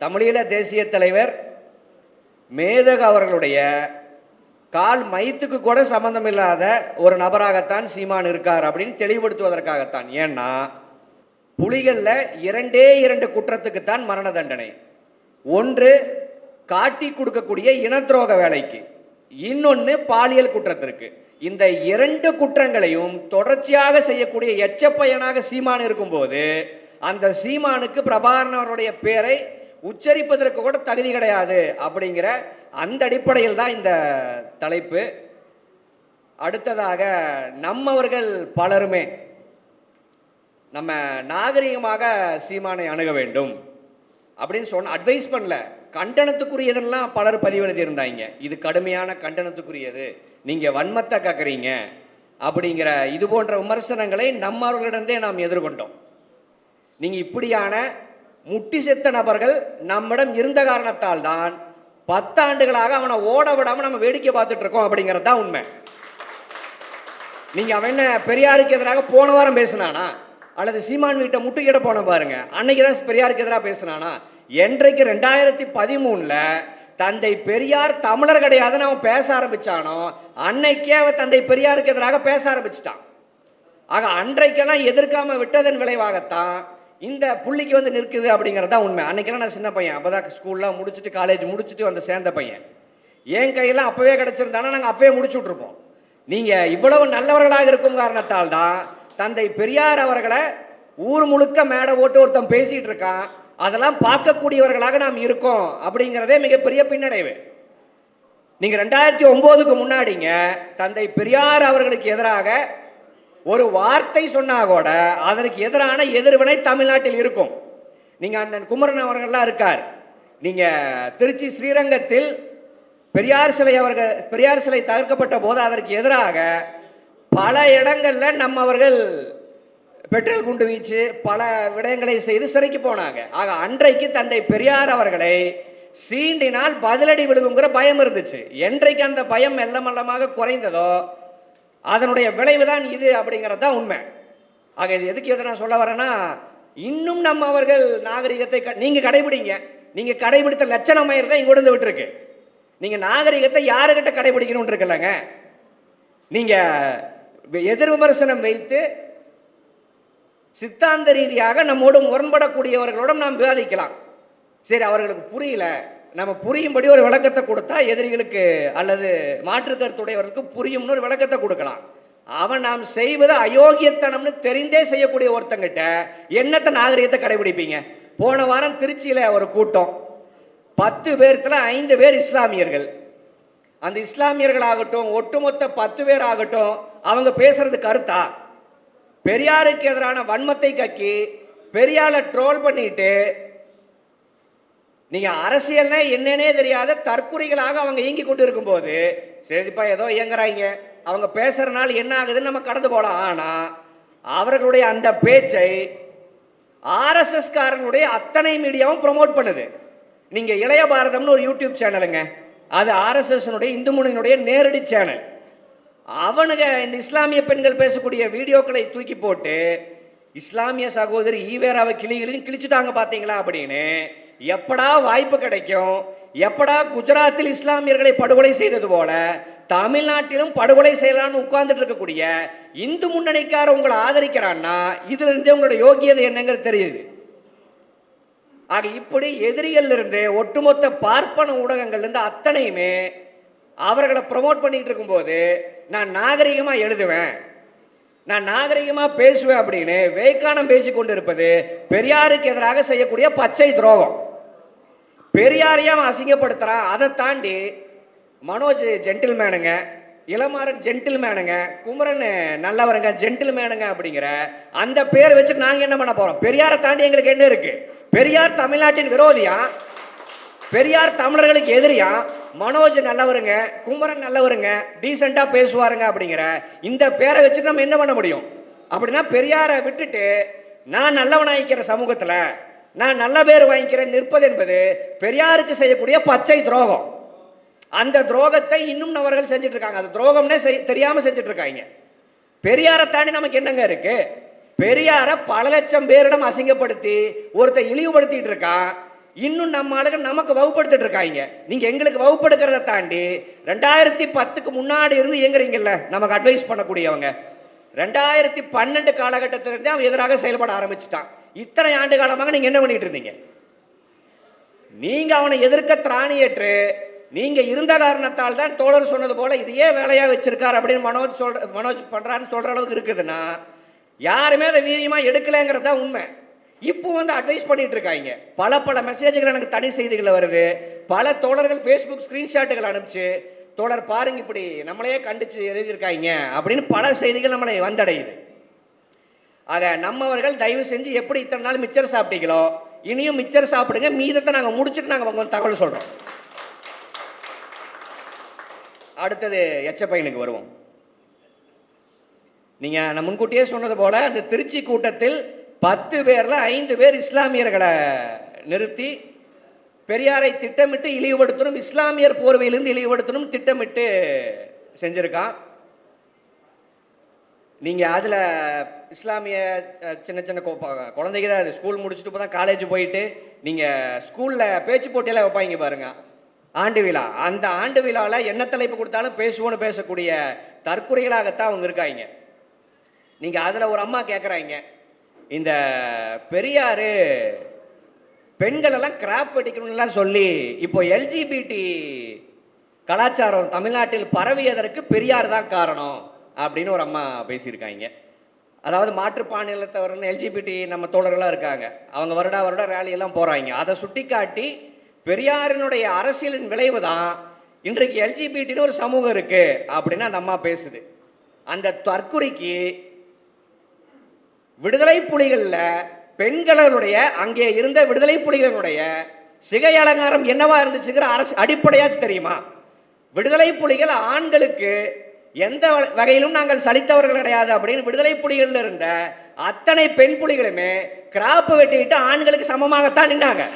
தமிழீழ தேசிய தலைவர் மேதகு அவர்களுடைய கால் மைத்துக்கு கூட சம்பந்தம் இல்லாத ஒரு நபராகத்தான் சீமான் இருக்கார் அப்படின்னு தெளிவுபடுத்துவதற்காகத்தான். ஏன்னா புலிகளில் இரண்டே இரண்டு குற்றத்துக்குத்தான் மரண தண்டனை. ஒன்று காட்டி கொடுக்கக்கூடிய இனத்துரோக வேலைக்கு, இன்னொன்று பாலியல் குற்றத்திற்கு. இந்த இரண்டு குற்றங்களையும் தொடர்ச்சியாக செய்யக்கூடிய எச்சப்பையனாக சீமான் இருக்கும்போது அந்த சீமானுக்கு பிரபாகரன் அவருடைய பேரை உச்சரிப்பதற்கு கூட தகுதி கிடையாது அப்படிங்கிற அந்த அடிப்படையில் தான் இந்த தலைப்பு. அடுத்ததாக நம்மவர்கள் பலருமே நம்ம நாகரிகமாக சீமானை அணுக வேண்டும் அப்படின்னு சொன்ன அட்வைஸ் பண்ணல, கண்டனத்துக்குரியதெல்லாம் பலர் பதிவெழுதி இருந்தாங்க. இது கடுமையான கண்டனத்துக்குரியது, நீங்கள் வன்மத்தை கேட்குறீங்க அப்படிங்கிற இது போன்ற விமர்சனங்களை நம்மவர்களிடந்தே நாம் எதிர்கொண்டோம். நீங்கள் இப்படியான முட்டி செத்த நபர்கள் நம்மிடம் இருந்த காரணத்தால் தான் 10 ஆண்டுகளாக அவனை ஓட விடாமல் நம்ம வேடிக்கை பார்த்துட்டு இருக்கோம் அப்படிங்கிறது தான் உண்மை. நீங்கள் அவன் என்ன பெரியாருக்கு எதிராக போன வாரம் பேசினானா, அல்லது சீமான் வீட்டை முட்டுக்கிட போன பாருங்க, அன்னைக்கு தான் பெரியாருக்கு எதிராக பேசினானா? என்றைக்கு 2013 தந்தை பெரியார் தமிழர் கிடையாதுன்னு அவன் பேச ஆரம்பிச்சானோ அன்னைக்கே அவன் தந்தை பெரியாருக்கு எதிராக பேச ஆரம்பிச்சிட்டான். ஆக அன்றைக்கெல்லாம் எதிர்க்காம விட்டதன் விளைவாகத்தான் இந்த புள்ளிக்கு வந்து நிற்குது அப்படிங்கிறது தான் உண்மை. அன்னைக்கெல்லாம் நான் சின்ன பையன், அப்போதான் ஸ்கூல்லாம் முடிச்சுட்டு காலேஜ் முடிச்சுட்டு வந்து சேர்ந்த பையன். என் கையெல்லாம் அப்போவே கிடச்சிருந்தானா நாங்கள் அப்பவே முடிச்சு விட்ருப்போம். நீங்கள் இவ்வளவு நல்லவர்களாக இருக்கும் காரணத்தால் தான் தந்தை பெரியார் அவர்களை ஊர் முழுக்க மேடை ஓட்டு ஒருத்தன் பேசிகிட்டு இருக்கான். அதெல்லாம் பார்க்கக்கூடியவர்களாக நாம் இருக்கோம் அப்படிங்கிறதே மிகப்பெரிய பின்னடைவு. நீங்கள் 2009க்கு முன்னாடிங்க தந்தை பெரியார் அவர்களுக்கு எதிராக ஒரு வார்த்தை சொன்னா கூட அதற்கு எதிரான எதிர்வினை தமிழ்நாட்டில் இருக்கும். நீங்கள் அண்ணன் குமரன் அவர்கள்லாம் இருக்கார். நீங்கள் திருச்சி ஸ்ரீரங்கத்தில் பெரியார் சிலை தகர்க்கப்பட்ட போது அதற்கு எதிராக பல இடங்களில் நம்மவர்கள் பெட்ரோல் குண்டு வீச்சு பல விடயங்களை செய்து சிறைக்கு போனாங்க. ஆக அன்றைக்கு தந்தை பெரியார் அவர்களை சீண்டினால் பதிலடி விழுகுங்கிற பயம் இருந்துச்சு. என்றைக்கு அந்த பயம் மெல்ல மெல்லமாக குறைந்ததோ அதனுடைய விளைவு தான் இது அப்படிங்கிறது தான் உண்மை. ஆக இது எதுக்கு எதை நான் சொல்ல வரேன்னா, இன்னும் நம்ம அவர்கள் நாகரிகத்தை நீங்கள் கடைபிடிங்க. நீங்கள் கடைபிடித்த லட்சணமயிர் தான் இங்கே கொண்டு விட்டுருக்கு. நீங்கள் நாகரிகத்தை யாருக்கிட்ட கடைபிடிக்கணும்னு இருக்குல்லங்க. நீங்கள் எதிர் விமர்சனம் வைத்து சித்தாந்த ரீதியாக நம்மோடு முரண்படக்கூடியவர்களோடும் நாம் விவாதிக்கலாம். சரி, அவர்களுக்கு புரியல, நம்ம புரியும்படி ஒரு விளக்கத்தை கொடுத்தா எதிரிகளுக்கு அல்லது மாற்று கருத்துடையவர்களுக்கு புரியும்னு ஒரு விளக்கத்தை கொடுக்கலாம். அவன் நாம் செய்வது அயோக்கியத்தனம்னு தெரிந்தே செய்யக்கூடிய ஒருத்தங்கிட்ட என்னத்தை நாகரிகத்தை கடைபிடிப்பீங்க? போன வாரம் திருச்சியில் ஒரு கூட்டம், 10 பேர்த்துல 5 பேர் இஸ்லாமியர்கள். அந்த இஸ்லாமியர்கள் ஆகட்டும், ஒட்டுமொத்த 10 பேர் ஆகட்டும், அவங்க பேசுறது கருத்தா? பெரியாருக்கு எதிரான வன்மத்தை கக்கி பெரியாரை ட்ரோல் பண்ணிட்டு நீங்கள் அரசியல்னா என்னன்னே தெரியாத தற்குறிகளாக அவங்க இயங்கி கொண்டு இருக்கும்போது சரிப்பா ஏதோ இயங்குறாங்க, அவங்க பேசுகிறனால என்ன ஆகுதுன்னு நம்ம கடந்து போகலாம். ஆனால் அவர்களுடைய அந்த பேச்சை ஆர்எஸ்எஸ் காரனுடைய அத்தனை மீடியாவும் ப்ரொமோட் பண்ணுது. நீங்கள் இளைய பாரதம்னு ஒரு யூடியூப் சேனலுங்க, அது ஆர்எஸ்எஸ்னுடைய இந்து முன்னணியினுடைய நேரடி சேனல். அவனுங்க இந்த இஸ்லாமிய பெண்கள் பேசக்கூடிய வீடியோக்களை தூக்கி போட்டு இஸ்லாமிய சகோதரி ஈவேராவை கிழிச்சுட்டாங்க பார்த்தீங்களா அப்படின்னு எப்படா வாய்ப்பு கிடைக்கும், எப்படா குஜராத்தில் இஸ்லாமியர்களை படுகொலை செய்தது போல தமிழ்நாட்டிலும் படுகொலை செய்யலான்னு உட்கார்ந்துட்டு இருக்கக்கூடிய இந்து முன்னணிக்கார உங்களை ஆதரிக்கிறான்னா இதுல இருந்தே உங்களோட யோகியதை என்னங்கிறது தெரியுது. ஆக இப்படி எதிரிகள் இருந்து ஒட்டுமொத்த பார்ப்பன ஊடகங்கள்ல இருந்து அத்தனையுமே அவர்களை ப்ரமோட் பண்ணிட்டு இருக்கும்போது நான் நாகரிகமா எழுதுவேன், நான் நாகரிகமா பேசுவேன் அப்படின்னு வேக்கானம் பேசி கொண்டு இருப்பது பெரியாருக்கு எதிராக செய்யக்கூடிய பச்சை துரோகம். பெரியாரையும் அசிங்கப்படுத்துறான். அதை தாண்டி மனோஜ் ஜென்டில்மேனுங்க, இளமாறன் ஜென்டில்மேனுங்க, குமரன் நல்லவருங்க ஜென்டில்மேனுங்க அப்படிங்கிற அந்த பேர் வச்சு நாங்கள் என்ன பண்ண போறோம்? பெரியாரை தாண்டி எங்களுக்கு என்ன இருக்கு? பெரியார் தமிழ்நாட்டின் விரோதியா? பெரியார் தமிழர்களுக்கு எதிரியா? மனோஜ் நல்லவருங்க, குமரன் நல்லவருங்க, டீசெண்டா பேசுவாருங்க அப்படிங்கிற இந்த பேரை வச்சு நம்ம என்ன பண்ண முடியும்? அப்படின்னா பெரியாரை விட்டுட்டு நான் நல்லவனாய்க்கிற சமூகத்தில் நான் நல்ல பேர் வாங்கிக்கிறேன் நிற்பது என்பது பெரியாருக்கு செய்யக்கூடிய பச்சை துரோகம். அந்த துரோகத்தை இன்னும் அவர்கள் செஞ்சுட்டு இருக்காங்க. அந்த துரோகம்னே தெரியாம செஞ்சுட்டு இருக்காங்க. பெரியாரை தாண்டி நமக்கு என்னங்க இருக்கு? பெரியாரை பல லட்சம் பேரிடம் அசிங்கப்படுத்தி ஒருத்தர் இழிவுபடுத்திட்டு இருக்கான். இன்னும் நம்ம ஆளுங்க நமக்கு வகுப்படுத்திட்டு இருக்காங்க. நீங்க எங்களுக்கு வகுப்படுக்கிறத தாண்டி 2010க்கு முன்னாடி இருந்து இயங்குறீங்கல்ல நமக்கு அட்வைஸ் பண்ணக்கூடியவங்க, 2012 காலகட்டத்திலிருந்து அவன் எதிராக செயல்பட ஆரம்பிச்சுட்டான். இத்தனை ஆண்டு காலமாக நீங்க என்ன பண்ணிட்டு இருந்தீங்க? நீங்க அவனை எதிர்க்க திராணியேற்று நீங்க இருந்த காரணத்தால் தான் தோழர் சொன்னது போல இதையே வேலையா வச்சிருக்காரு அப்படின்னு மனோஜ் பண்றாருன்னு சொல்ற அளவுக்கு இருக்குதுன்னா யாருமே அதை வீரியமா எடுக்கலங்கிறது தான் உண்மை. இப்போ வந்து அட்வைஸ் பண்ணிட்டு இருக்காங்க. பல மெசேஜ்கள் எனக்கு தனி செய்திகள் வருது. பல தோழர்கள் ஃபேஸ்புக் ஸ்கிரீன்ஷாட்டுகள் அனுப்பிச்சு தோழர் பாருங்க இப்படி நம்மளையே கண்டிச்சு எழுதியிருக்காங்க அப்படின்னு பல செய்திகள் நம்மளை வந்தடையுது. ஆக நம்மவர்கள் தயவு செஞ்சு எப்படி இத்தனை நாள் மிச்சர் சாப்பிட்டீங்களோ இனியும் மிச்சர் சாப்பிடுங்க, மீதத்தை நாங்கள் முடிச்சுட்டு நாங்கள் தகவல் சொல்றோம். அடுத்தது எச்ச பையனுக்கு வருவோம். நீங்க நான் முன்கூட்டியே சொன்னது போல அந்த திருச்சி கூட்டத்தில் 10 பேர்ல 5 பேர் இஸ்லாமியர்களை நிறுத்தி பெரியாரை திட்டமிட்டு இழிவுபடுத்தணும், இஸ்லாமியர் போர்வையிலிருந்து இழிவுபடுத்தணும் திட்டமிட்டு செஞ்சிருக்கான். நீங்க அதுல இஸ்லாமிய சின்ன சின்ன குழந்தைங்க தான் அது ஸ்கூல் முடிச்சுட்டு இப்போ தான் காலேஜ் போயிட்டு நீங்க ஸ்கூல்ல பேச்சு போட்டியெல்லாம் வைப்பாங்க பாருங்க, ஆண்டு விழா. அந்த ஆண்டு விழாவில் என்ன தலைப்பு கொடுத்தாலும் பேசுவோன்னு பேசக்கூடிய தற்குறிகளாகத்தான் அவங்க இருக்காங்க. நீங்க அதுல ஒரு அம்மா கேட்குறாங்க, இந்த பெரியாரு பெண்கள் எல்லாம் கிராப் வெட்டிக்கணும்லாம் சொல்லி இப்போ எல்ஜிபிடி கலாச்சாரம் தமிழ்நாட்டில் பரவியதற்கு பெரியார் தான் காரணம் அப்படின்னு ஒரு அம்மா பேசியிருக்காங்க. அதாவது மாற்றுப்பாணியத்தவர்னு எல்ஜிபிடி நம்ம தோழர்களாக இருக்காங்க, அவங்க வருட ரேலியெல்லாம் போகிறாங்க. அதை சுட்டி காட்டி பெரியாரினுடைய அரசியலின் விளைவு தான் இன்றைக்கு எல்ஜிபிடின்னு ஒரு சமூகம் இருக்கு அப்படின்னு அந்த அம்மா பேசுது. அந்த தற்குறிக்கு விடுதலை புலிகளில் பெண்களுடைய அங்கே இருந்த விடுதலை புலிகளுடைய சிகை அலங்காரம் என்னவா இருந்துச்சுங்கிற அரசு அடிப்படையாச்சு தெரியுமா? விடுதலை புலிகள் ஆண்களுக்கு எந்த வகையிலும் நாங்கள் சலித்தவர்கள் கிடையாது அப்படின்னு விடுதலை புலிகள் இருந்த அத்தனை பெண் புலிகளுமே கிராப்பு வெட்டிட்டு ஆண்களுக்கு சமமாகத்தான் நின்னாங்க.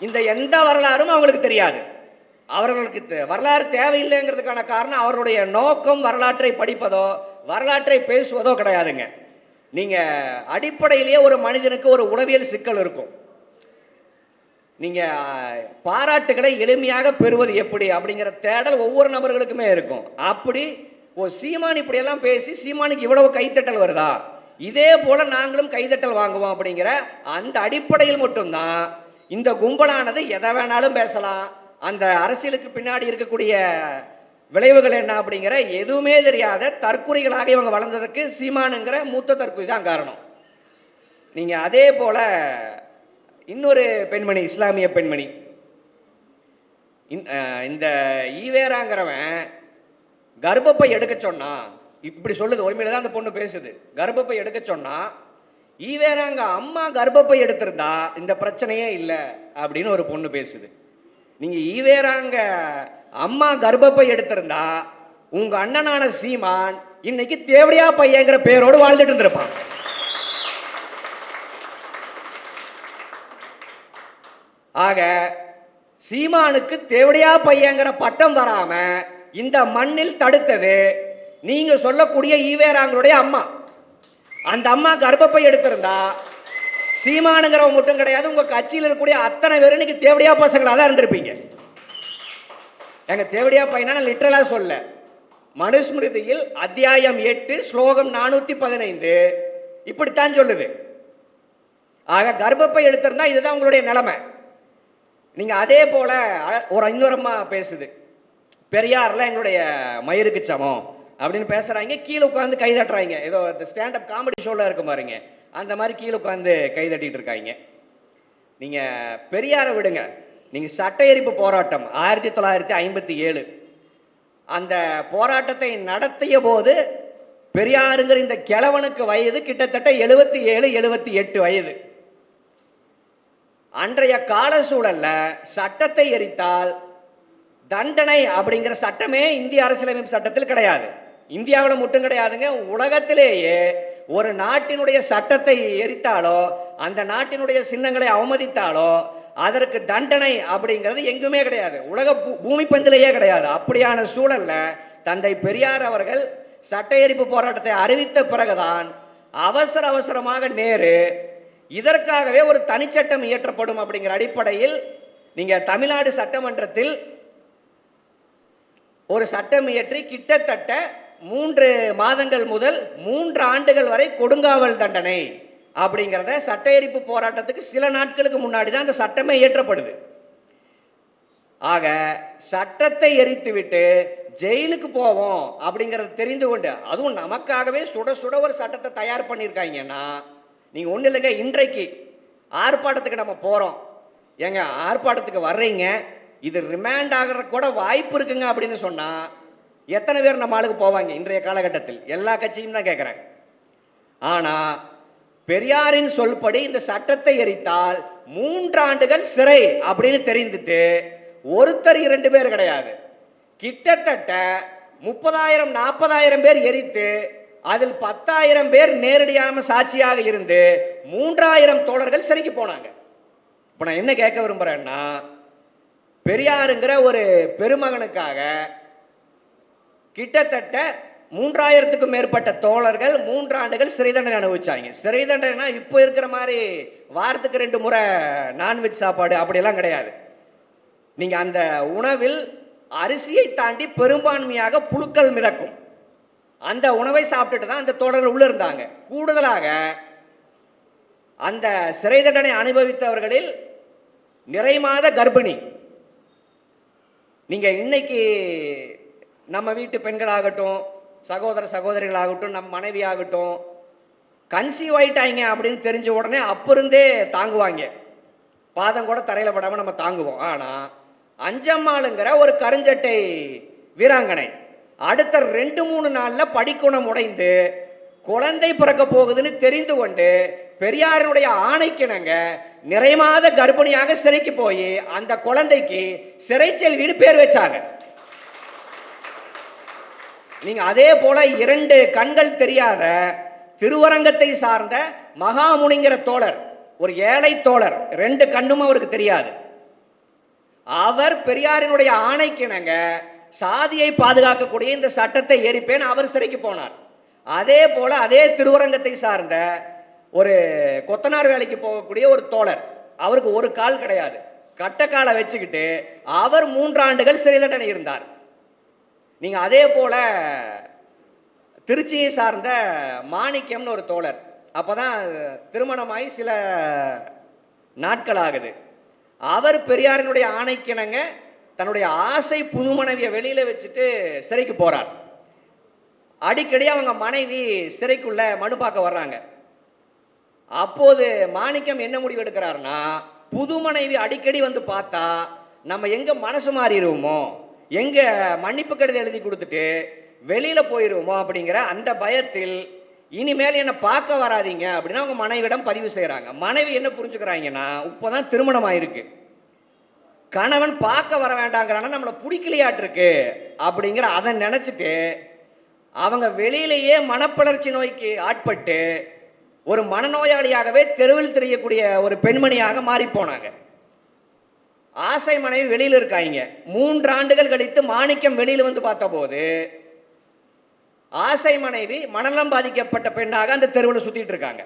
இந்த எந்த வரலாறும் அவங்களுக்கு தெரியாது. அவர்களுக்கு வரலாறு தேவையில்லைங்கிறதுக்கான காரணம் அவருடைய நோக்கம் வரலாற்றை படிப்பதோ வரலாற்றை பேசுவதோ கிடையாதுங்க. நீங்க அடிப்படையிலேயே ஒரு மனிதனுக்கு ஒரு உளவியல் சிக்கல் இருக்கும். நீங்க பாராட்டுகளை எளிமையாக பெறுவது எப்படி அப்படிங்கிற தேடல் ஒவ்வொரு நபர்களுக்குமே இருக்கும். அப்படி சீமான் இப்படியெல்லாம் பேசி சீமானுக்கு இவ்வளவு கைத்தட்டல் வருதா, இதே போல நாங்களும் கைதட்டல் வாங்குவோம் அப்படிங்கிற அந்த அடிப்படையில் மட்டும்தான் இந்த கும்பலானது எதை வேணாலும் பேசலாம். அந்த அரசியலுக்கு பின்னாடி இருக்கக்கூடிய விளைவுகள் என்ன அப்படிங்கிற எதுவுமே தெரியாத தற்குறிகளாக இவங்க வளர்ந்ததற்கு சீமானுங்கிற மூத்த தற்குறி தான் காரணம். நீங்க அதே போல இன்னொரு பெண்மணி, இஸ்லாமிய பெண்மணி, இந்த ஈவேராங்கிறவன் கர்ப்பப்பை எடுக்க சொன்னா, இப்படி சொல்லுது, உண்மையில தான் அந்த பொண்ணு பேசுது. கர்ப்பப்பை எடுக்க சொன்னா ஈவேராங்க அம்மா கர்ப்பப்பை எடுத்திருந்தா இந்த பிரச்சனையே இல்லை அப்படின்னு ஒரு பொண்ணு பேசுது. நீங்க ஈவேராங்க அம்மா கர்ப்பப்பை எடுத்திருந்தா உங்க அண்ணனான சீமான் இன்னைக்கு தேவடியா பையங்கிற பேரோடு வாழ்ந்துட்டு இருந்திருப்பான். ஆக சீமானுக்கு தேவடியா பையங்கிற பட்டம் வராம இந்த மண்ணில் தடுத்தது நீங்க சொல்லக்கூடிய ஈவேராங்களுடைய அம்மா. அந்த அம்மா கர்ப்பப்பை எடுத்திருந்தா சீமானுங்கிறவங்க மட்டும் கிடையாது, உங்க கட்சியில் இருக்கக்கூடிய அத்தனை பேரும் இன்னைக்கு தேவடியா பசங்களாக தான் இருந்திருப்பீங்க. எங்க தேவடியா பையனா லிட்டரலா சொல்ல, மனுஸ்மிருதியில் அத்தியாயம் 8 ஸ்லோகம் 415 இப்படித்தான் சொல்லுது. ஆக கர்ப்பப்பை எடுத்திருந்தா இதுதான் உங்களுடைய நிலைமை. நீங்க அதே போல இன்னொரு அம்மா பேசுது, பெரியார்ல எங்களுடைய மயிருக்கு சமம் அப்படின்னு பேசுறாங்க. கீழே உட்காந்து கை தட்டுறாங்க. ஏதோ ஸ்டாண்டப் காமெடி ஷோல இருக்கும் பாருங்க, அந்த மாதிரி கீழே உட்காந்து கை தட்டிட்டு இருக்காங்க. நீங்க பெரியாரை விடுங்க, நீங்க சட்ட எரிப்பு போராட்டம் 1957 அந்த போராட்டத்தை நடத்திய போது பெரியாருங்கிற இந்த கிழவனுக்கு வயது கிட்டத்தட்ட 77 78 வயது. அன்றைய கால சூழல்ல சட்டத்தை எரித்தால் தண்டனை அப்படிங்கிற சட்டமே இந்திய அரசியலமைப்பு சட்டத்தில் கிடையாது. இந்தியாவில் மட்டும் கிடையாதுங்க, உலகத்திலேயே ஒரு நாட்டினுடைய சட்டத்தை எரித்தாலோ அந்த நாட்டினுடைய சின்னங்களை அவமதித்தாலோ அதற்கு தண்டனை அப்படிங்கிறது எங்குமே கிடையாது, உலக பூமி பந்திலேயே கிடையாது. அப்படியான சூழல்ல தந்தை பெரியார் அவர்கள் சட்ட எரிப்பு போராட்டத்தை அறிவித்த பிறகுதான் அவசரமாக நேரு இதற்காகவே ஒரு தனிச்சட்டம் இயற்றப்படும் அப்படிங்கிற அடிப்படையில் நீங்க தமிழ்நாடு சட்டமன்றத்தில் ஒரு சட்டம் இயற்றி கிட்டத்தட்ட 3 மாதங்கள் முதல் 3 ஆண்டுகள் வரை கொடுங்காவல் தண்டனை அப்படிங்கிறத சட்ட எரிப்பு போராட்டத்துக்கு சில நாட்களுக்கு முன்னாடி தான் அந்த சட்டமே இயற்றப்படுது. ஆக சட்டத்தை எரித்துவிட்டு ஜெயிலுக்கு போவோம் அப்படிங்கிறத தெரிந்து கொண்டு, அதுவும் நமக்காகவே சுட சுட ஒரு சட்டத்தை தயார் பண்ணியிருக்காங்கன்னா, நீங்கள் ஒன்றும் இல்லைங்க, இன்றைக்கு ஆர்ப்பாட்டத்துக்கு நம்ம போகிறோம், ஏங்க ஆர்ப்பாட்டத்துக்கு வர்றீங்க, இது ரிமாண்ட் ஆகிற கூட வாய்ப்பு இருக்குங்க அப்படின்னு சொன்னால் எத்தனை பேர் நம்ம ஆளுக்கு போவாங்க? இன்றைய காலகட்டத்தில் எல்லா கட்சியும் தான் கேட்குறாங்க. ஆனால் பெரியாரின் சொல்படி இந்த சட்டத்தை எரித்தால் 3 ஆண்டுகள் சிறை அப்படின்னு தெரிந்துட்டு ஒருத்தர் 2 பேர் கிடையாது, கிட்டத்தட்ட 30,000 40,000 பேர் எரித்து அதில் 10,000 பேர் நேரடியாக சாட்சியாக இருந்து 3,000 தோழர்கள் சிறைக்கு போனாங்க. இப்போ நான் என்ன கேட்க விரும்புகிறேன்னா, பெரியாருங்கிற ஒரு பெருமகனுக்காக கிட்டத்தட்ட 3,000க்கும் மேற்பட்ட தோழர்கள் 3 ஆண்டுகள் சிறை தண்டனை அனுபவிச்சாங்க. சிறை தண்டனைனா இப்போ இருக்கிற மாதிரி வாரத்துக்கு 2 முறை நான்வெஜ் சாப்பாடு அப்படியெல்லாம் கிடையாது. நீங்கள் அந்த உணவில் அரிசியை தாண்டி பெரும்பான்மையாக புழுக்கள் மிதக்கும், அந்த உணவை சாப்பிட்டுட்டு தான் அந்த தோழர்கள் உள்ள இருந்தாங்க. கூடுதலாக அந்த சிறை தண்டனை அனுபவித்தவர்களில் நிறைமாத கர்ப்பிணி. நீங்கள் இன்னைக்கு நம்ம வீட்டு பெண்களாகட்டும், சகோதர சகோதரிகளாகட்டும், நம் மனைவி ஆகட்டும், கன்சீவ் ஆயிட்டாங்க அப்படின்னு தெரிஞ்ச உடனே அப்போ இருந்தே தாங்குவாங்க, பாதம் கூட தரையில் படாமல் நம்ம தாங்குவோம். ஆனால் அஞ்சம்மாளுங்கிற ஒரு கருஞ்சட்டை வீராங்கனை அடுத்த 2-3 நாளில் படிக்குணம் உடைந்து குழந்தை பிறக்க போகுதுன்னு தெரிந்து கொண்டு பெரியாரினுடைய ஆணைக்கிணங்க நிறைமாத கர்ப்பிணியாக சிறைக்கு போய் அந்த குழந்தைக்கு சிறைச்செல்வின்னு பேர் வச்சாங்க. நீங்க அதே போல 2 கண்கள் தெரியாத திருவரங்கத்தை சார்ந்த மகாமுனிங்கிற தோழர், ஒரு ஏழை தோழர், 2 கண்ணும் அவருக்கு தெரியாது. அவர் பெரியாரினுடைய ஆணைக்கிணங்க சாதியை பாதுகாக்கக்கூடிய இந்த சட்டத்தை எரிப்பேன் அவர் சிறைக்கு போனார். அதே போல அதே திருவரங்கத்தை சார்ந்த ஒரு கொத்தனார் வேலைக்கு போகக்கூடிய ஒரு தோழர், அவருக்கு ஒரு கால் கிடையாது, கட்டக்காலை வச்சுக்கிட்டு அவர் 3 ஆண்டுகள் சிறை தண்டனை இருந்தார். நீங்க அதே போல திருச்சியை சார்ந்த மாணிக்கம்னு ஒரு தோழர், அப்பதான் திருமணமாகி சில நாட்கள் ஆகுது. அவர் பெரியாரினுடைய ஆணைக்கிணங்க தன்னுடைய ஆசை புது மனைவியை வெளியில வச்சுட்டு சிறைக்கு போறார். அடிக்கடி அவங்க மனைவி சிறைக்குள்ள மனு பார்க்க வர்றாங்க. அப்போது மாணிக்கம் என்ன முடிவு எடுக்கிறார்னா, புது மனைவி அடிக்கடி வந்து பார்த்தா நம்ம எங்க மனசு மாறிடுவோமோ, எங்க மன்னிப்பு கடிதம் எழுதி கொடுத்துட்டு வெளியில போயிடுவோமோ அப்படிங்கிற அந்த பயத்தில் இனிமேல் என்ன பார்க்க வராதிங்க அப்படின்னு அவங்க மனைவியிடம் பதிவு செய்கிறாங்க. மனைவி என்ன புரிஞ்சுக்கிறாங்கன்னா, இப்போதான் திருமணம் ஆயிருக்கு, கணவன் பார்க்க வர வேண்டாங்கிறானா நம்மளை பிடிக்கலையாட்டிருக்கு அப்படிங்கிற அதை நினச்சிட்டு அவங்க வெளியிலேயே மனப்பளர்ச்சி நோய்க்கு ஆட்பட்டு ஒரு மனநோயாளியாகவே தெருவில் தெரியக்கூடிய ஒரு பெண்மணியாக மாறி போனாங்க. ஆசை மனைவி வெளியில் இருக்காங்க. 3 ஆண்டுகள் கழித்து மாணிக்கம் வெளியில் வந்து பார்த்தபோது ஆசை மனைவி மனநலம் பாதிக்கப்பட்ட பெண்ணாக அந்த தெருவில் சுத்திட்டு இருக்காங்க.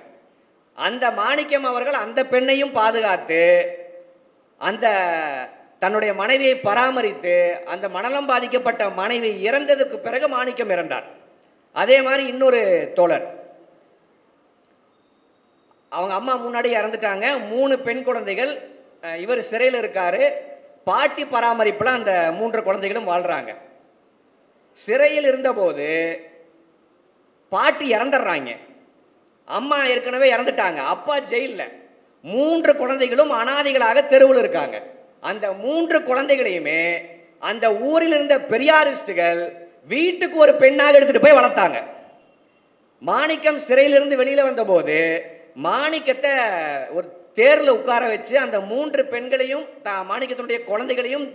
அந்த மாணிக்கம் அவர்கள் அந்த பெண்ணையும் பாதுகாத்து அந்த தன்னுடைய மனைவியை பராமரித்து அந்த மனநலம் பாதிக்கப்பட்ட மனைவி இறந்ததுக்கு பிறகு மாணிக்கம் இறந்தார். அதே மாதிரி இன்னொரு தோழர், அவங்க அம்மா முன்னாடி இறந்துட்டாங்க, 3 பெண் குழந்தைகள், இவர் சிறையில் இருக்காரு, பாட்டி பராமரிப்பில் அந்த 3 குழந்தைகளும் வாழ்றாங்க. சிறையில் இருந்தபோது பாட்டி இறந்துடுறாங்க, அம்மா ஏற்கனவே இறந்துட்டாங்க, அப்பா ஜெயிலில், 3 குழந்தைகளும் அனாதைகளாக தெருவில் இருக்காங்க. அந்த 3 குழந்தைகளையுமே அந்த ஊரில் இருந்த பெரியாரிஸ்டுகள் வீட்டுக்கு ஒரு பெண்ணாக எடுத்துட்டு போய் வளர்த்தாங்க. மாணிக்கம் சிறையிலிருந்து வெளியில வந்தபோது மாணிக்கத்தை ஒரு தேரில் உட்கார வச்சு அந்த 3 பெண்களையும் மாணிக்கத்தினுடைய குழந்தைகளையும்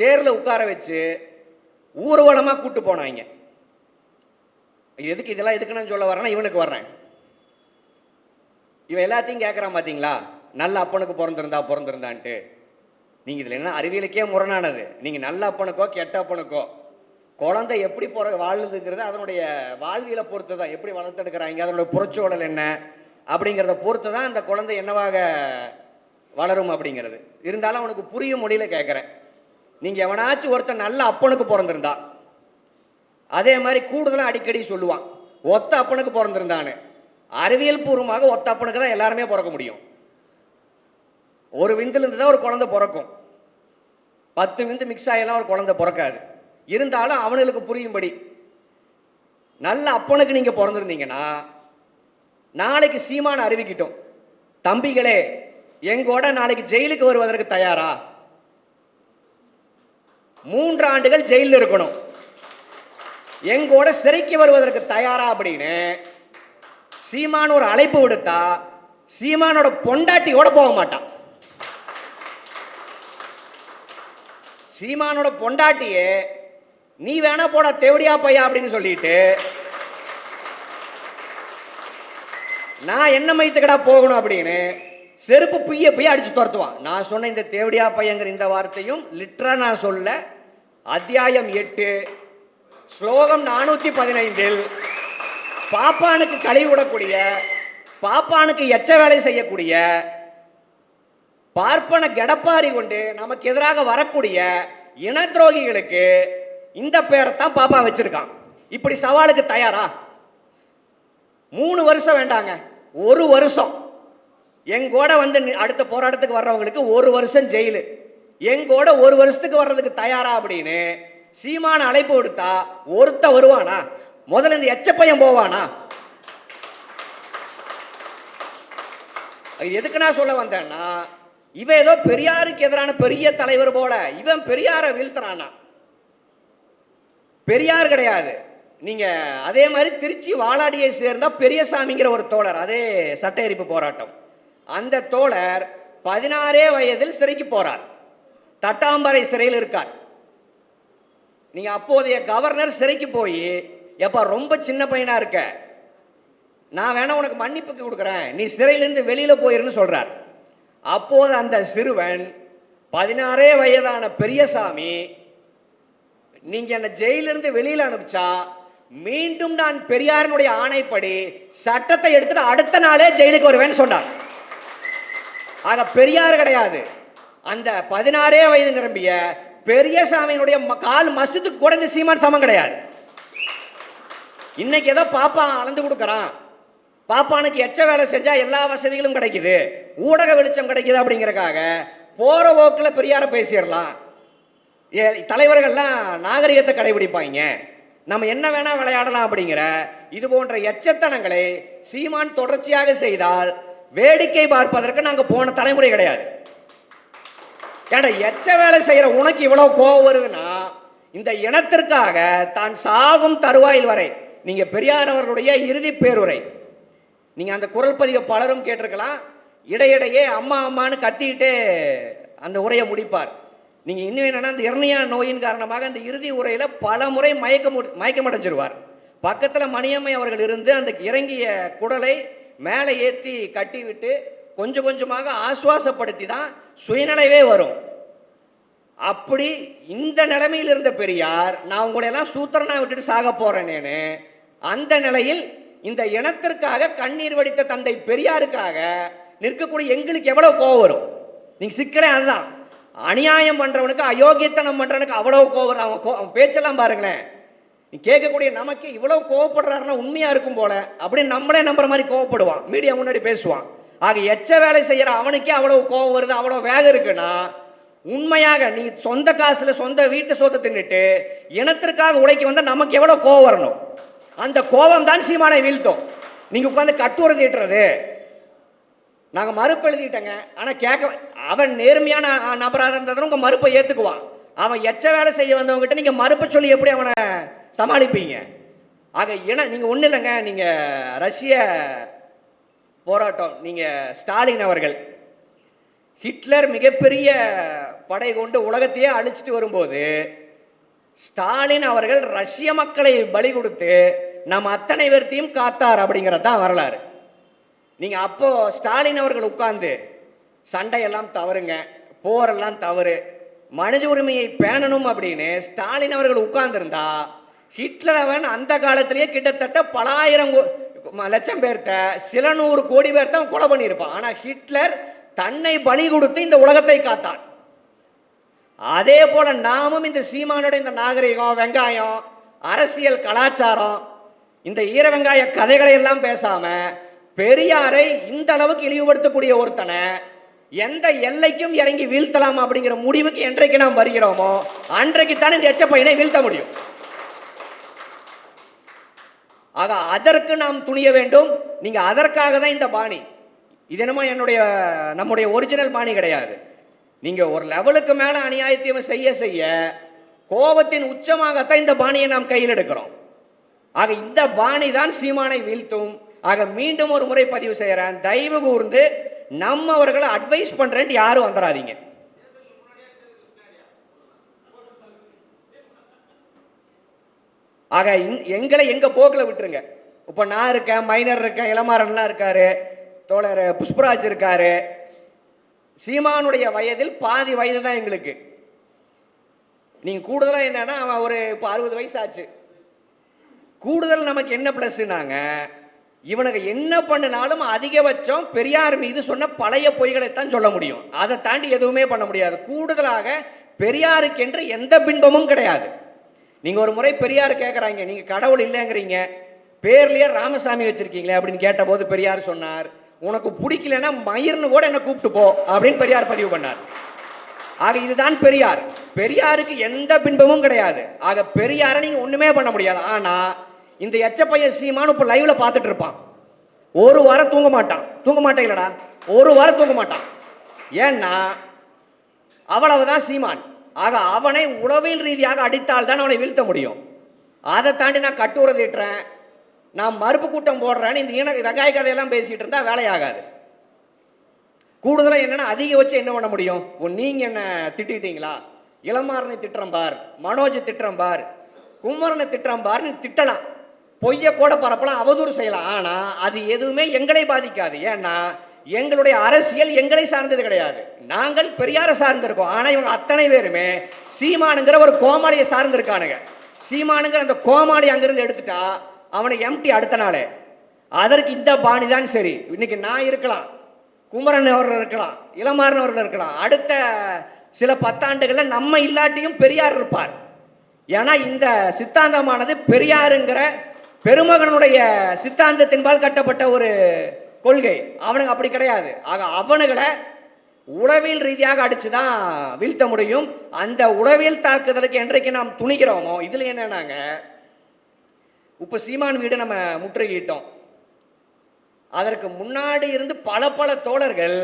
தேரில் உட்கார வச்சு ஊர்வலமாக கூட்டு போனாங்க. எதுக்கு இதெல்லாம் எதுக்கு நான் சொல்ல வரேன்னா, இவனுக்கு வர்றேன், இவன் எல்லாத்தையும் கேட்குறான் பார்த்தீங்களா, நல்ல அப்பனுக்கு பிறந்திருந்தான்ட்டு. நீங்கள் இதில் என்ன அறிவியலுக்கே முரணானது. நீங்கள் நல்ல அப்பனுக்கோ கெட்ட அப்பனுக்கோ குழந்தை எப்படி வாழுதுங்கிறது அதனுடைய வாழ்வியலை பொறுத்து தான், எப்படி வளர்த்தெடுக்கிறாங்க, அதனுடைய புறச்சூழல் என்ன, அப்படிங்கிறத பொறுத்து தான் அந்த குழந்தை என்னவாக வளரும் அப்படிங்கிறது. இருந்தாலும் அவனுக்கு புரியும் மொழியில் கேட்குறேன். நீங்கள் எவனாச்சும் ஒருத்தன் நல்ல அப்பனுக்கு பிறந்திருந்தா, அதே மாதிரி கூடுதலாக அடிக்கடி சொல்லுவான் ஒத்த அப்பனுக்கு பிறந்திருந்தான்னு. அறிவியல் பூர்வமாக ஒத்த அப்பனுக்கு தான் எல்லாருமே பிறக்க முடியும். ஒரு விந்துலேருந்து தான் ஒரு குழந்தை பிறக்கும். 10 விந்து மிக்ஸ் ஆகலாம் ஒரு குழந்தை பிறக்காது. இருந்தாலும் அவனுக்கு புரியும்படி, நல்ல அப்பனுக்கு நீங்கள் பிறந்திருந்தீங்கன்னா நாளைக்கு சீமான் அறிவிக்கிட்டோம், தம்பிகளே எங்கூட நாளைக்கு ஜெயிலுக்கு வருவதற்கு தயாரா, 3 ஆண்டுகள் ஜெயிலில் இருக்கணும், எங்கூட சிறைக்கு வருவதற்கு தயாரா அப்படின்னு சீமான் ஒரு அழைப்பு விடுத்தா சீமானோட பொண்டாட்டியோட போக மாட்டான். சீமானோட பொண்டாட்டியே நீ வேணா போட தேவடியா பையா அப்படின்னு சொல்லிட்டு நான் என்ன மைத்துக்கடா போகணும் அப்படின்னு செருப்பு புய்ய அடிச்சு துரத்துவான். நான் சொன்ன இந்த தேவடியா பையங்கிற இந்த வார்த்தையும் லிட்டரா நான் சொல்ல, அத்தியாயம் 8 ஸ்லோகம் 415 பாப்பானுக்கு கழுவி விடக்கூடிய, பாப்பானுக்கு எச்ச வேலை செய்யக்கூடிய, பார்ப்பன கெடப்பாரி கொண்டு நமக்கு எதிராக வரக்கூடிய இன துரோகிகளுக்கு இந்த பேரைத்தான் பாப்பா வச்சிருக்கான். இப்படி சவாலுக்கு தயாரா? 3 வருஷம் வேண்டாங்க, 1 வருஷம் எங்கூட வந்து அடுத்த போராட்டத்துக்கு வர்றவங்களுக்கு 1 வருஷம் ஜெயிலு, எங்கூட 1 வருஷத்துக்கு வர்றதுக்கு தயாரா அப்படின்னு சீமான அழைப்பு விடுத்தா ஒருத்த வருவானா? முதல்ல இந்த எச்சப்பையன் போவானா? எதுக்கு நான் சொல்ல வந்தேன்னா, இவன் ஏதோ பெரியாருக்கு எதிரான பெரிய தலைவர் போல இவன் பெரியாரை வீழ்த்துறானா? பெரியார் கிடையாது. நீங்க அதே மாதிரி திருச்சி வாலாடியை சேர்ந்த பெரியசாமிங்கிற ஒரு தோழர், அதே சட்ட எரிப்பு போராட்டம், அந்த தோழர் 16 வயதில் சிறைக்கு போறார், தட்டாம்பரை சிறையில் இருக்கார். நீங்க அப்போதைய கவர்னர் சிறைக்கு போய், எப்ப ரொம்ப சின்ன பையனா இருக்க, நான் வேணா உனக்கு மன்னிப்புக்கு கொடுக்குறேன், நீ சிறையிலிருந்து வெளியில போயிருன்னு சொல்றார். அப்போது அந்த சிறுவன் 16 வயதான பெரியசாமி, நீங்க என்ன ஜெயிலிருந்து வெளியில அனுப்பிச்சா மீண்டும் நான் பெரியாரினுடைய ஆணைப்படி சட்டத்தை எடுத்துட்டு அடுத்த நாளே ஜெயிலுக்கு வருவேன்னு சொன்னார். ஆக பெரியார் கிடையாது, அந்த 16 வயது நிரம்பிய பெரியசாமியினுடைய கால் மசூத்துக்கு கூட இந்த சீமான் சமம் கிடையாது. இன்னைக்கு ஏதோ பாப்பா அளந்து கொடுக்கறான், பாப்பானுக்கு எச்ச வேலை செஞ்சா எல்லா வசதிகளும் கிடைக்குது, ஊடக வெளிச்சம் கிடைக்குது அப்படிங்கிறக்காக போற போக்கில் பெரியார பேசிடலாம். தலைவர்கள்லாம் நாகரிகத்தை கடைபிடிப்பாங்க, நம்ம என்ன வேணா விளையாடலாம் அப்படிங்கிற இது போன்ற எச்சத்தனங்களை சீமான் தொடர்ச்சியாக செய்தால் வேடிக்கை பார்ப்பதற்கு நாங்கள் போன தலைமுறை கிடையாது. ஏன்னா எச்ச வேலை செய்யற உனக்கு இவ்வளவு கோபம் வருதுன்னா, இந்த இனத்திற்காக தான் சாகும் தருவாயில் வரை, நீங்க பெரியார் அவர்களுடைய இறுதி பேருரை, நீங்க அந்த குரல் பதிவை பலரும் கேட்டிருக்கலாம், இடையிடையே அம்மா அம்மான்னு கத்திக்கிட்டே அந்த உரையை முடிப்பார். நீங்க இன்னும் என்னன்னா, அந்த எர்னியா நோயின் காரணமாக அந்த இறுதி உரையில பல முறை மயக்கமடைஞ்சிருவார். பக்கத்துல மணியம்மை அவர்கள் இருந்து அந்த இறங்கிய குடலை மேலே ஏற்றி கட்டி விட்டு கொஞ்சம் கொஞ்சமாக ஆசுவாசப்படுத்தி தான் சுயநிலைவே வரும். அப்படி இந்த நிலைமையில் இருந்த பெரியார், நான் உங்களை எல்லாம் சூத்திரனா விட்டுட்டு சாக போறேனேன்னு அந்த நிலையில் இந்த இனத்திற்காக கண்ணீர் வடித்த தந்தை பெரியாருக்காக நிற்கக்கூடிய எங்களுக்கு எவ்வளவு கோவம் வரும்? நீங்க சிக்கலே அதுதான். அநியாயம் பண்றவனுக்கு, அயோக்கியத்தனம் பண்றவனுக்கு அவ்வளவு கோவம் வரும். அவன் பேச்செல்லாம் பாருங்களேன், நீ கேட்கக்கூடிய நமக்கு இவ்வளவு கோவப்படுறாருன்னா உண்மையா இருக்கும் போல அப்படின்னு நம்மளே நம்புற மாதிரி கோவப்படுவான், மீடியா முன்னாடி பேசுவான். ஆக எச்ச வேலை செய்யற அவனுக்கே அவ்வளவு கோவம் வருது, அவ்வளவு வேகம் இருக்குன்னா, உண்மையாக நீ சொந்த காசுல சொந்த வீட்டு சொத்தை தின்னுட்டு இனத்திற்காக உழைக்க வந்தா நமக்கு எவ்வளவு கோவம் வரணும்? அந்த கோபம் தான் சீமானை வீழ்த்தும். நீங்க உட்காந்து கட்டுரை தீட்டுறது, நாங்கள் மறுப்பு எழுதிட்டேங்க, ஆனால் கேட்க அவன் நேர்மையான நபராக இருந்ததுன்னு உங்கள் மறுப்பை ஏற்றுக்குவான். அவன் எச்ச வேலை செய்ய வந்தவங்ககிட்ட நீங்கள் மறுப்பை சொல்லி எப்படி அவனை சமாளிப்பீங்க? ஆக நீங்கள் ஒன்றும் இல்லைங்க, நீங்கள் ரஷ்ய போராட்டம், நீங்கள் ஸ்டாலின் அவர்கள் ஹிட்லர் மிகப்பெரிய படை கொண்டு உலகத்தையே அழிச்சிட்டு வரும்போது ஸ்டாலின் அவர்கள் ரஷ்ய மக்களை பலி கொடுத்து நம்ம அத்தனை பேர்த்தையும் காத்தார் அப்படிங்கிறது தான் வரலாறு. நீங்க அப்போ ஸ்டாலின் அவர்கள் உட்கார்ந்து சண்டையெல்லாம் தவறுங்க, போரெல்லாம் தவறு, மனித உரிமையை பேணணும் அப்படின்னு ஸ்டாலின் அவர்கள் உட்கார்ந்துருந்தா ஹிட்லர் அவன் அந்த காலத்திலேயே கிட்டத்தட்ட பல ஆயிரம் லட்சம் பேர்த்த சில 100 கோடி பேர்த்த அவன் கொலை பண்ணியிருப்பான். ஆனா ஹிட்லர் தன்னை பலி கொடுத்து இந்த உலகத்தை காத்தான். அதே போல நாமும் இந்த சீமானோட இந்த நாகரிகம், வெங்காயம், அரசியல், கலாச்சாரம், இந்த ஈர வெங்காய கதைகளை எல்லாம் பேசாம பெரியாரை இந்த அளவுக்கு இழிவுபடுத்தக்கூடிய ஒருத்தனை எந்த எல்லைக்கும் இறங்கி வீழ்த்தலாம் அப்படிங்கிற முடிவுக்கு என்றைக்கு நாம் வருகிறோமோ அன்றைக்கு தான் இந்த எச்ச பையனை வீழ்த்த முடியும். ஆக அதற்கு நாம் துணிய வேண்டும். நீங்க அதற்காக தான் இந்த பாணி. இது என்னமோ நம்முடைய ஒரிஜினல் பாணி கிடையாது. நீங்க ஒரு லெவலுக்கு மேல அநியாயத்தையும் செய்ய செய்ய கோபத்தின் உச்சமாகத்தான் இந்த பாணியை நாம் கையில் எடுக்கிறோம். ஆக இந்த பாணி தான் சீமானை வீழ்த்தும். ஆக மீண்டும் ஒரு முறை பதிவு செய்யறேன், தயவு கூர்ந்து நம்மவர்களை அட்வைஸ் பண்றேன், யாரும் வந்துடாதீங்க. ஆக எங்களை எங்க போக்கில் விட்டுருங்க. இப்போ நான் இருக்கேன், மைனர் இருக்கேன், இளமாறன்லாம் இருக்காரு, தோழர் புஷ்பராஜ் இருக்காரு. சீமானுடைய வயதில் பாதி வயது தான் எங்களுக்கு. நீங்க கூடுதலா என்னன்னா அவன் ஒரு இப்போ 60 வயசு ஆச்சு. கூடுதல் நமக்கு என்ன பிளஸ்னாங்க, இவனுக்கு என்ன பண்ணினாலும் அதிகபட்சம் பெரியார் மீது சொன்ன பழைய பொய்களைத்தான் சொல்ல முடியும். அதை தாண்டி எதுவுமே பண்ண முடியாது. கூடுதலாக பெரியாருக்கு என்று எந்த பின்பமும் கிடையாது. நீங்க ஒரு முறை பெரியார் கேட்குறாங்க, நீங்க கடவுள் இல்லைங்கிறீங்க, பேர்லயே ராமசாமி வச்சிருக்கீங்களே அப்படின்னு கேட்டபோது பெரியார் சொன்னார், உனக்கு பிடிக்கலன்னா மயிர்னு கூட என்ன கூப்பிட்டு போ அப்படின்னு பெரியார் பதிவு பண்ணார். ஆக இதுதான் பெரியார். பெரியாருக்கு எந்த பின்பமும் கிடையாது. ஆக பெரியாரை நீங்க ஒண்ணுமே பண்ண முடியாது. ஆனா இந்த எச்சப்பைய சீமானு இப்போ லைவ்ல பார்த்துட்டு இருப்பான். ஒரு வாரம் தூங்க மாட்டேன் இல்லடா, ஒரு வாரம் தூங்க மாட்டான். ஏன்னா அவ்வளவுதான் சீமான். ஆக அவனை உளவியல் ரீதியாக அடித்தால் தான் அவனை வீழ்த்த முடியும். அதை தாண்டி நான் கட்டுரை திட்டுறேன், நான் மறுப்பு கூட்டம் போடுறேன்னு இந்த வெங்காய கதையெல்லாம் பேசிட்டு இருந்தா வேலையாகாது. கூடுதலாக என்னன்னா அதிக வச்சு என்ன பண்ண முடியும்? நீங்க என்ன திட்டிட்டீங்களா, இளமாறனை திட்டுறேன் பார், மனோஜ் திட்டுறேன் பார், குமரனை திட்டுறேன் பார், நீ திட்டலாம், பொய்ய கூட பரப்பலாம், அவதூறு செய்யலாம். ஆனா அது எதுவுமே எங்களை பாதிக்காது. ஏன்னா எங்களுடைய அரசியல் எங்களை சார்ந்தது கிடையாது. நாங்கள் பெரியாரை சார்ந்திருக்கோம். ஆனா இவங்க அத்தனை பேருமே சீமானுங்கிற ஒரு கோமாளியை சார்ந்திருக்கானுங்க. சீமானுங்கிற அந்த கோமாளி அங்கிருந்து எடுத்துட்டா அவனை எம்டி அடுத்த நாளே. அதற்கு இந்த பாணி தான் சரி. இன்னைக்கு நான் இருக்கலாம், குமரன் அவர்கள் இருக்கலாம், இளமாறன் அவர்கள் இருக்கலாம், அடுத்த சில 10 ஆண்டுகளில் நம்ம இல்லாட்டியும் பெரியார் இருப்பார். ஏன்னா இந்த சித்தாந்தமானது பெரியாருங்கிற பெருமகனுடைய சித்தாந்தத்தின்பால் கட்டப்பட்ட ஒரு கொள்கை. அவனுக்கு அப்படி கிடையாது. ஆக அவனுகளை உளவியல் ரீதியாக அடிச்சுதான் வீழ்த்த முடியும். அந்த உளவியல் தாக்குதலுக்கு என்றைக்கு நாம் துணிகிறோமோ, இதுல என்னன்னாங்க, இப்ப சீமான் வீடு நம்ம முற்றுகிட்டோம். அதற்கு முன்னாடி இருந்து பல தோழர்கள்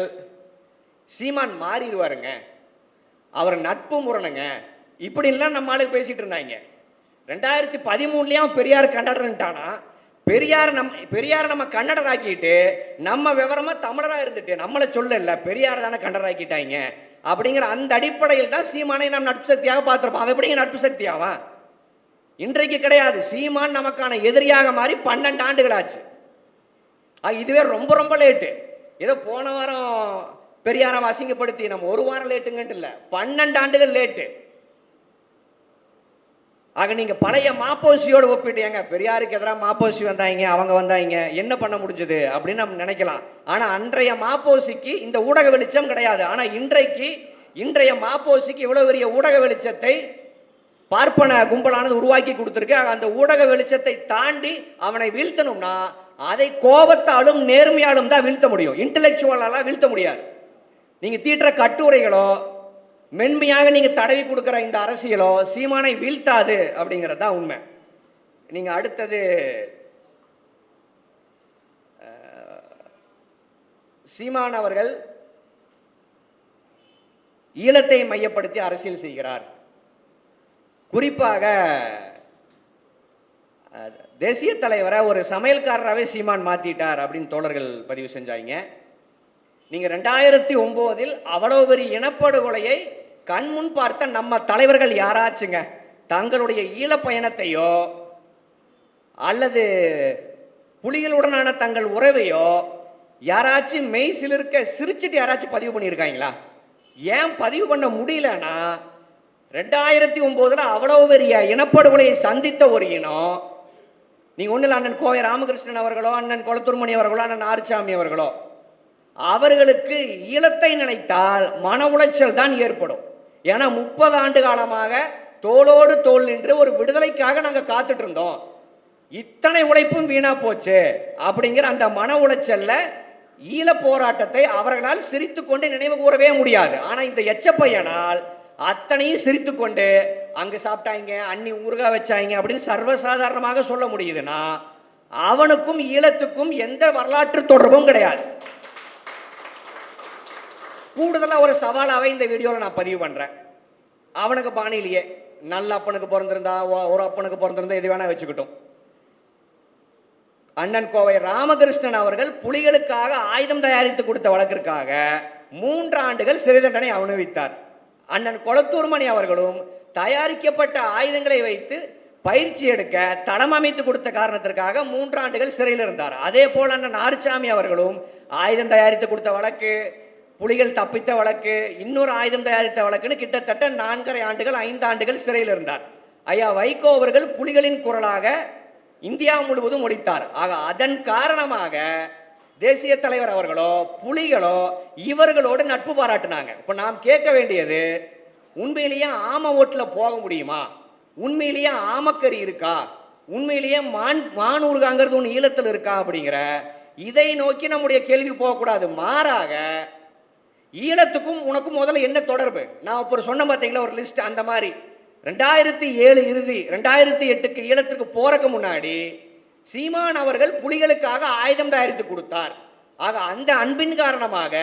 சீமான் மாறிடுவாருங்க, அவர் நட்பு முரணுங்க இப்படின்லாம் நம்ம ஆளுக்கு பேசிட்டு இருந்தாங்க. 2013 பெரியார் கன்னடர்ன்ட்டானா, பெரியார் நம்ம கன்னடர் ஆக்கிட்டு நம்ம விவரமா தமிழரா இருந்துட்டு நம்மளை சொல்லல பெரியார் தானே கன்னடர் ஆக்கிட்டாங்க அப்படிங்கிற அந்த அடிப்படையில் தான் சீமானை நாம் நட்பு சக்தியாக பார்த்திருப்போம். அவன் எப்படிங்க நட்பு சக்தியாவா? இன்றைக்கு கிடையாது. சீமான் நமக்கான எதிரியாக மாறி 12 ஆண்டுகள் ஆச்சு. இதுவே ரொம்ப லேட்டு. ஏதோ போன வாரம் பெரியாரை அசிங்கப்படுத்தி நம்ம ஒரு வாரம் லேட்டுங்கன்ட்டு இல்லை, 12 ஆண்டுகள் லேட்டு. ஆக நீங்க பழைய மாப்போசியோடு ஒப்பிட்டீங்க, பெரியாருக்கு எதிராக மாப்போசி வந்தாங்க, அவங்க வந்தாங்க, என்ன பண்ண முடிஞ்சது அப்படின்னு நம்ம நினைக்கலாம். ஆனா அன்றைய மாப்போசிக்கு இந்த ஊடக வெளிச்சம் கிடையாது. ஆனா இன்றைய மாப்போசிக்கு இவ்வளவு பெரிய ஊடக வெளிச்சத்தை பார்ப்பன கும்பலானது உருவாக்கி கொடுத்துருக்கு. அந்த ஊடக வெளிச்சத்தை தாண்டி அவனை வீழ்த்தணும்னா அதை கோபத்தாலும் நேர்மையாலும் தான் வீழ்த்த முடியும், இன்டெலெக்சுவலால வீழ்த்த முடியாது. நீங்க தீட்டுற கட்டுரைகளோ மென்மையாக நீங்க தடவி கொடுக்கிற இந்த அரசியலோ சீமானை வீழ்த்தாது அப்படிங்கிறது தான் உண்மை. நீங்க அடுத்தது சீமான் அவர்கள் ஈழத்தை மையப்படுத்தி அரசியல் செய்கிறார். குறிப்பாக தேசிய தலைவரை ஒரு சமையல்காரராகவே சீமான் மாத்திட்டார் அப்படின்னு தோழர்கள் பதிவு செஞ்சாங்க. நீங்க 2009 அவ்வளவு பெரிய இனப்படுகொலையை கண்முன் பார்த்த நம்ம தலைவர்கள் யாராச்சுங்க தங்களுடைய ஈழ பயணத்தையோ அல்லது புலிகளுடனான தங்கள் உறவையோ யாராச்சும் மெய் சிலிர்க்க சிரிச்சுட்டு யாராச்சும் பதிவு பண்ணியிருக்காங்களா? ஏன் பதிவு பண்ண முடியலன்னா 2009 அவ்வளவு பெரிய இனப்படுகொலையை சந்தித்த ஒரு இனம் நீங்க ஒன்றில் அண்ணன் கோவை ராமகிருஷ்ணன் அவர்களோ, அண்ணன் கொளத்தூர்மணி அவர்களோ, அண்ணன் ஆறுசாமி அவர்களோ, அவர்களுக்கு ஈழத்தை நினைத்தால் மன உளைச்சல் தான் ஏற்படும். ஏன்னா 30 ஆண்டு காலமாக தோளோடு தோள் நின்று ஒரு விடுதலைக்காக நாங்கள் காத்துட்டு இருந்தோம், இத்தனை உழைப்பும் வீணா போச்சு அப்படிங்கிற அந்த மன உளைச்சல்ல ஈழ போராட்டத்தை அவர்களால் சிரித்து கொண்டு நினைவு கூறவே முடியாது. ஆனா இந்த எச்சப்பையனால் அத்தனையும் சிரித்து கொண்டு அங்கு சாப்பிட்டாங்க, அன்னி ஊறுகாய் வச்சாங்க அப்படின்னு சர்வசாதாரணமாக சொல்ல முடியுதுன்னா அவனுக்கும் ஈழத்துக்கும் எந்த வரலாற்று தொடர்பும் கிடையாது. கூடுதலாக ஒரு சவாலாகவே இந்த வீடியோவில் நான் பதிவு பண்ணுறேன். அவனுக்கு பாணியிலேயே நல்ல அப்பனுக்கு பிறந்திருந்தா, ஒரு அப்பனுக்கு பிறந்திருந்தா எது வேணா வச்சுக்கிட்டோம். அண்ணன் கோவை ராமகிருஷ்ணன் அவர்கள் புலிகளுக்காக ஆயுதம் தயாரித்து கொடுத்த வழக்கிற்காக 3 ஆண்டுகள் சிறை தண்டனை அனுபவித்தார். அண்ணன் கொளத்தூர்மணி அவர்களும் தயாரிக்கப்பட்ட ஆயுதங்களை வைத்து பயிற்சி எடுக்க தளம் அமைத்து கொடுத்த காரணத்திற்காக 3 ஆண்டுகள் சிறையில் இருந்தார். அதே போல் அண்ணன் ஆறுசாமி அவர்களும் ஆயுதம் தயாரித்து கொடுத்த வழக்கு, புலிகள் தப்பித்த வழக்கு, இன்னொரு ஆயுதம் தயாரித்த வழக்குன்னு கிட்டத்தட்ட 4.5 ஆண்டுகள் 5 ஆண்டுகள் சிறையில் இருந்தார். ஐயா வைகோ அவர்கள் புலிகளின் குரலாக இந்தியா முழுவதும் ஒழித்தார். ஆக அதன் காரணமாக தேசிய தலைவர் அவர்களோ புலிகளோ இவர்களோடு நட்பு பாராட்டினாங்க. இப்போ நாம் கேட்க வேண்டியது, உண்மையிலேயே ஆம ஓட்டில் போக முடியுமா? உண்மையிலேயே ஆமக்கறி இருக்கா? உண்மையிலேயே மான் ஊறுகாங்கிறது ஒன்று ஈழத்தில் இருக்கா? அப்படிங்கிற இதை நோக்கி நம்முடைய கேள்வி போகக்கூடாது. மாறாக ஈழத்துக்கும் உனக்கும் முதல்ல என்ன தொடர்பு? நான் இப்போ சொன்ன பார்த்தீங்களா ஒரு லிஸ்ட், அந்த மாதிரி 2007 இறுதி 2008க்கு ஈழத்திற்கு போறதுக்கு முன்னாடி சீமான் அவர்கள் புலிகளுக்காக ஆயுதம் தயாரித்து கொடுத்தார். ஆக அந்த அன்பின் காரணமாக,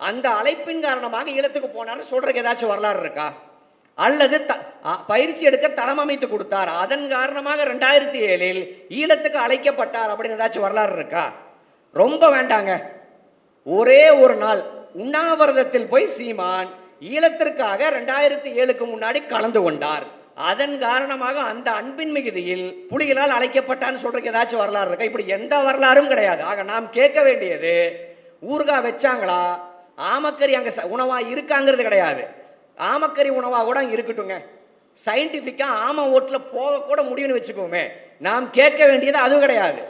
அந்த அழைப்பின் காரணமாக ஈழத்துக்கு போனான்னு சொல்றதுக்கு ஏதாச்சும் வரலாறு இருக்கா? அல்லது பயிற்சி எடுக்க தளம் அமைத்து கொடுத்தார், அதன் காரணமாக 2007ல் ஈழத்துக்கு அழைக்கப்பட்டார் அப்படின்னு ஏதாச்சும் வரலாறு இருக்கா? ரொம்ப வேண்டாங்க. ஒரே ஒரு நாள் உண்ணாவிரதத்தில் போய் சீமான் ஈழத்திற்காக 2007க்கு முன்னாடி கலந்து கொண்டார். அதன் காரணமாக அந்த அன்பின் மிகுதியில் புலிகளால் அழைக்கப்பட்டான்னு சொல்றதுக்கு ஏதாச்சும் வரலாறு இருக்கா? இப்படி எந்த வரலாறும் கிடையாது. ஆக நாம் கேட்க வேண்டியது, ஊறுகாய் வச்சாங்களா, ஆமக்கறி அங்கே உணவா இருக்காங்கிறது கிடையாது. ஆமக்கறி உணவா கூட இருக்கட்டுங்க, சயின்டிஃபிக்கா ஆம ஓட்டில் போக கூட முடியும்னு வச்சுக்கோமே. நாம் கேட்க வேண்டியது அது கிடையாது.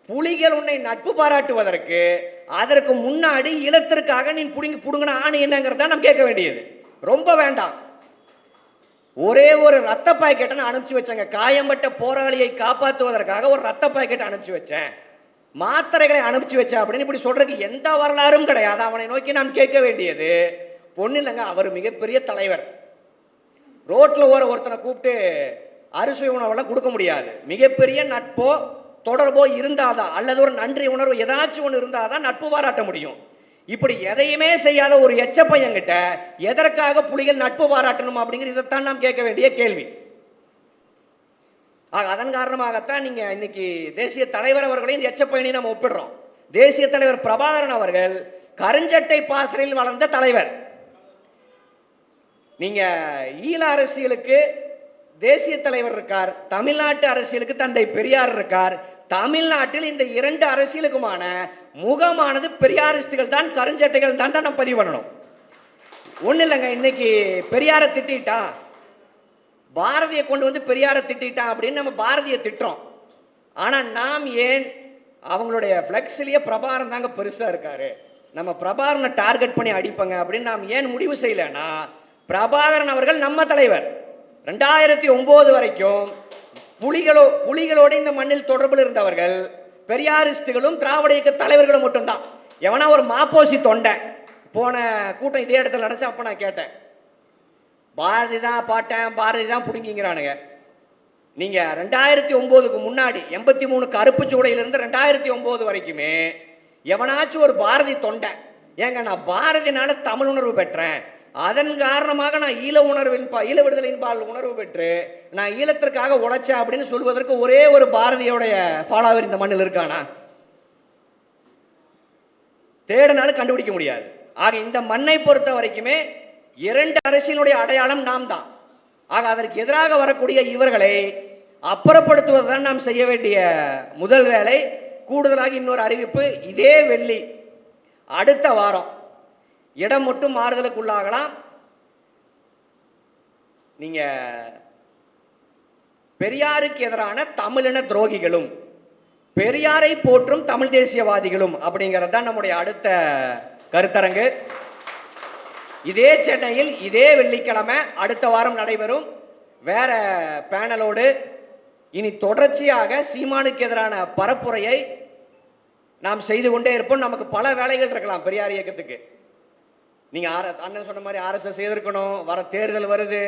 புலிகள் உன்னை நட்பு பாராட்டுவதற்கு அதற்கு முன்னாடி ஈழத்திற்காக நீ புடுங்கின ஆணை என்னங்கிறத நாம் கேட்க வேண்டியது. ரொம்ப வேண்டாம். ஒரே ஒரு ரத்த பாக்கெட்டை நான் அனுப்பிச்சு வச்சேங்க. காயம்பட்ட போராளியை காப்பாற்றுவதற்காக ஒரு ரத்த பாக்கெட் அனுப்பிச்சு வச்சேன், மாத்திரைகளை அனுப்பிச்சு வச்சேன் அப்படின்னு இப்படி சொல்றதுக்கு எந்த வரலாறும் கிடையாது. அவனை நோக்கி நாம் கேட்க வேண்டியது, பொண்ணு இல்லைங்க, அவர் மிகப்பெரிய தலைவர். ரோட்ல ஒருத்தனை கூப்பிட்டு அரிசி உணவெல்லாம் கொடுக்க முடியாது. மிகப்பெரிய நட்போ தொடர்போ இருந்தாதான், அல்லது ஒரு நன்றி உணர்வு ஏதாச்சும் ஒன்று இருந்தாதான் நட்பு பாராட்ட முடியும். இப்படி எதையுமே செய்யாத ஒரு எச்ச பையன்கிட்ட எதற்காக புலிகள் நட்பு பாராட்டணும் அப்படிங்கிறது இதைத்தான் நாம் கேட்க வேண்டிய கேள்வி. அதன் காரணமாகத்தான் நீங்க இன்னைக்கு தேசிய தலைவர் அவர்களையும் இந்த எச்ச பையனையும் நம்ம ஒப்பிடுறோம். தேசிய தலைவர் பிரபாகரன் அவர்கள் கருஞ்சட்டை பாசறையில் வளர்ந்த தலைவர். நீங்க ஈழ அரசியலுக்கு தேசிய தலைவர் இருக்கார், தமிழ்நாட்டு அரசியலுக்கு தந்தை பெரியார் இருக்கார். தமிழ்நாட்டில் இந்த 2 அரசியலுக்குமான முகமானது பெரியாரிஸ்டுகள் தான், கருஞ்சட்டைகள் தான் நம்ம பதிவு பண்ணணும். ஒன்றும் இல்லைங்க, இன்னைக்கு பெரியாரை திட்டான், பாரதியை கொண்டு வந்து பெரியாரை திட்டான் அப்படின்னு நம்ம பாரதியை திட்டுறோம். ஆனால் நாம் ஏன் அவங்களுடைய ஃப்ளெக்ஸ்லேயே பிரபாகரன் தாங்க பெருசாக இருக்காரு, நம்ம பிரபாகரனை டார்கெட் பண்ணி அடிப்பங்க அப்படின்னு நாம் ஏன் முடிவு செய்யலைன்னா, பிரபாகரன் அவர்கள் நம்ம தலைவர். 2009 வரைக்கும் புலிகளோடு இந்த மண்ணில் தொடர்பில் இருந்தவர்கள் பெரியாரிஸ்டுகளும் திராவிட இயக்க தலைவர்களும் மட்டும்தான். எவனா ஒரு மாப்போசி தொண்டை போன கூட்டம் இதே இடத்துல நடந்துச்சு, அப்போ நான் கேட்டேன், பாரதி தான் பாட்டேன், பாரதி தான் பிடுங்கிங்கிறானுங்க. நீங்கள் 2009க்கு முன்னாடி 83 கருப்பு சூளையிலிருந்து 2009 வரைக்குமே எவனாச்சும் ஒரு பாரதி தொண்டை, ஏங்க நான் பாரதினால தமிழ் உணர்வு பெற்றேன், அதன் காரணமாக நான் ஈழ விடுதலின் பால் உணர்வு பெற்று நான் ஈழத்திற்காக உழைச்சேன் அப்படின்னு சொல்வதற்கு ஒரே ஒரு பாரதியோடைய ஃபாலோவர் இந்த மண்ணில் இருக்கானா? தேடினாலும் கண்டுபிடிக்க முடியாது. ஆக இந்த மண்ணை பொறுத்த வரைக்குமே 2 அரசியலுடைய அடையாளம் நாம் தான். ஆக அதற்கு எதிராக வரக்கூடிய இவர்களை அப்புறப்படுத்துவதுதான் நாம் செய்ய வேண்டிய முதல் வேலை. கூடுதலாக இன்னொரு அறிவிப்பு, இதே வெள்ளி அடுத்த வாரம் இடம் மட்டும் மாறுதலுக்குள்ளாகலாம். நீங்க பெரியாருக்கு எதிரான தமிழின துரோகிகளும் பெரியாரை போற்றும் தமிழ் தேசியவாதிகளும் அப்படிங்கிறது தான் நம்முடைய அடுத்த கருத்தரங்கு. இதே சென்னையில் இதே வெள்ளிக்கிழமை அடுத்த வாரம் நடைபெறும். வேற பேனலோடு இனி தொடர்ச்சியாக சீமானுக்கு எதிரான பரப்புரையை நாம் செய்து கொண்டே இருப்போம். நமக்கு பல வேலைகள் இருக்கலாம் பெரியார் இயக்கத்துக்கு. நீங்க அண்ணன் சொன்ன மாதிரி RSS எதிர்க்கணும், வர தேர்தல் வருது,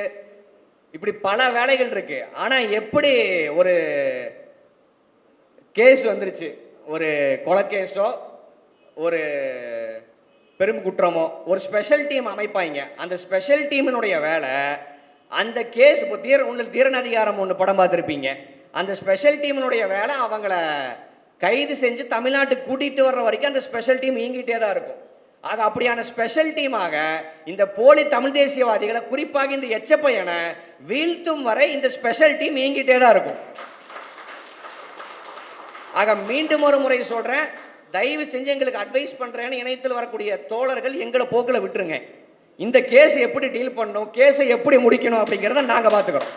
இப்படி பல வேலைகள் இருக்கு. ஆனா எப்படி ஒரு கேஸ் வந்துருச்சு, ஒரு கொலை கேஸோ ஒரு பெரும் குற்றமோ, ஒரு ஸ்பெஷல் டீம் அமைப்பாங்க. அந்த ஸ்பெஷல் டீமினுடைய வேலை அந்த கேஸ், இப்போ தீரன் அதிகாரம் ஒன்று படம் பார்த்துருப்பீங்க. அந்த ஸ்பெஷல் டீமினுடைய வேலை அவங்கள கைது செஞ்சு தமிழ்நாட்டுக்கு கூட்டிகிட்டு வர்ற வரைக்கும் அந்த ஸ்பெஷல் டீம் இயங்கிட்டே தான் இருக்கும். ஆக அப்படியான ஸ்பெஷல் டீமாக இந்த போலி தமிழ் தேசியவாதிகளை, குறிப்பாக இந்த எச்சப்பையனை வீழ்த்தும் வரை இந்த ஸ்பெஷல் டீம் இயங்கிட்டே தான் இருக்கும். ஆக மீண்டும் ஒரு முறை சொல்கிறேன், தயவு செஞ்சு எங்களுக்கு அட்வைஸ் பண்ணுறேன்னு இணையத்தில் வரக்கூடிய தோழர்கள் எங்களை போக்கில் விட்டுருங்க. இந்த கேஸ் எப்படி டீல் பண்ணணும், கேஸை எப்படி முடிக்கணும் அப்படிங்கிறத நாங்கள் பார்த்துக்கிறோம்.